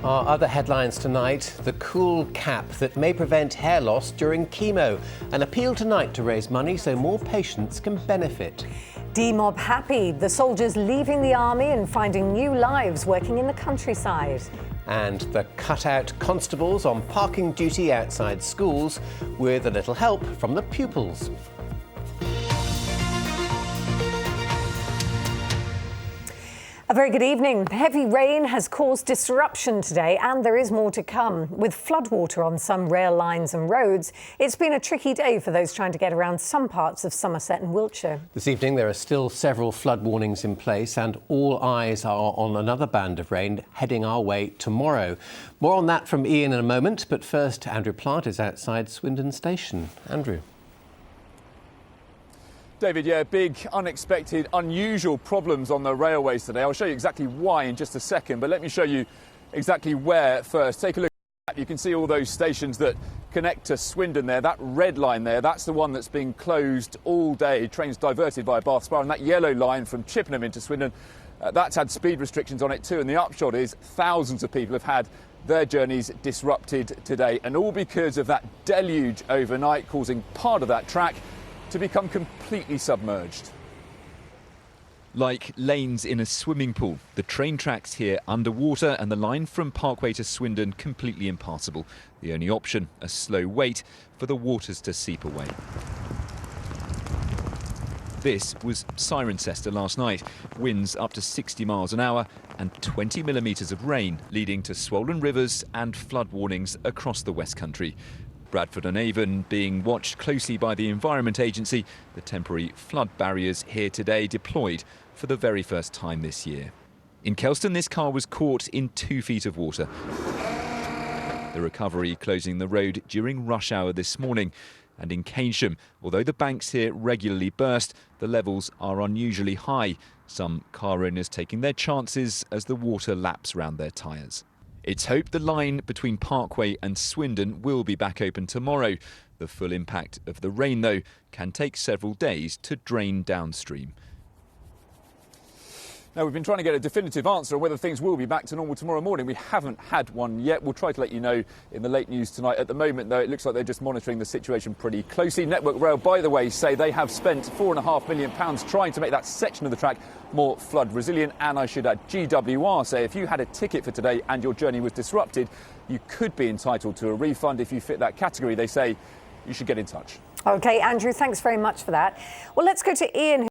Our other headlines tonight: the cool cap that may prevent hair loss during chemo. An appeal tonight to raise money so more patients can benefit. D-Mob happy. The soldiers leaving the army and finding new lives working in the countryside. And the cut-out constables on parking duty outside schools with a little help from the pupils. A very good evening. Heavy rain has caused disruption today, and there is more to come. With floodwater on some rail lines and roads, it's been a tricky day for those trying to get around some parts of Somerset and Wiltshire. This evening there are still several flood warnings in place, and all eyes are on another band of rain heading our way tomorrow. More on that from Ian in a moment, but first Andrew Plant is outside Swindon Station. Andrew. David, yeah, big, unexpected, unusual problems on the railways today. I'll show you exactly why in just a second, but let me show you exactly where first. Take a look at that. You can see all those stations that connect to Swindon there. That red line there, that's the one that's been closed all day. Trains diverted via Bath Spa, and that yellow line from Chippenham into Swindon, that's had speed restrictions on it too. And the upshot is thousands of people have had their journeys disrupted today, and all because of that deluge overnight, causing part of that track to become completely submerged. Like lanes in a swimming pool, the train tracks here underwater and the line from Parkway to Swindon completely impassable. The only option, a slow wait for the waters to seep away. This was Cirencester last night. Winds up to 60 miles an hour and 20 millimetres of rain, leading to swollen rivers and flood warnings across the West Country. Bradford and Avon being watched closely by the Environment Agency. The temporary flood barriers here today deployed for the very first time this year. In Kelston, this car was caught in 2 feet of water. The recovery closing the road during rush hour this morning. And in Keynsham, although the banks here regularly burst, the levels are unusually high. Some car owners taking their chances as the water laps round their tyres. It's hoped the line between Parkway and Swindon will be back open tomorrow. The full impact of the rain, though, can take several days to drain downstream. Now, we've been trying to get a definitive answer on whether things will be back to normal tomorrow morning. We haven't had one yet. We'll try to let you know in the late news tonight. At the moment, though, it looks like they're just monitoring the situation pretty closely. Network Rail, by the way, say they have spent £4.5 million trying to make that section of the track more flood resilient. And I should add, GWR say if you had a ticket for today and your journey was disrupted, you could be entitled to a refund. If you fit that category, they say you should get in touch. OK, Andrew, thanks very much for that. Well, let's go to Ian.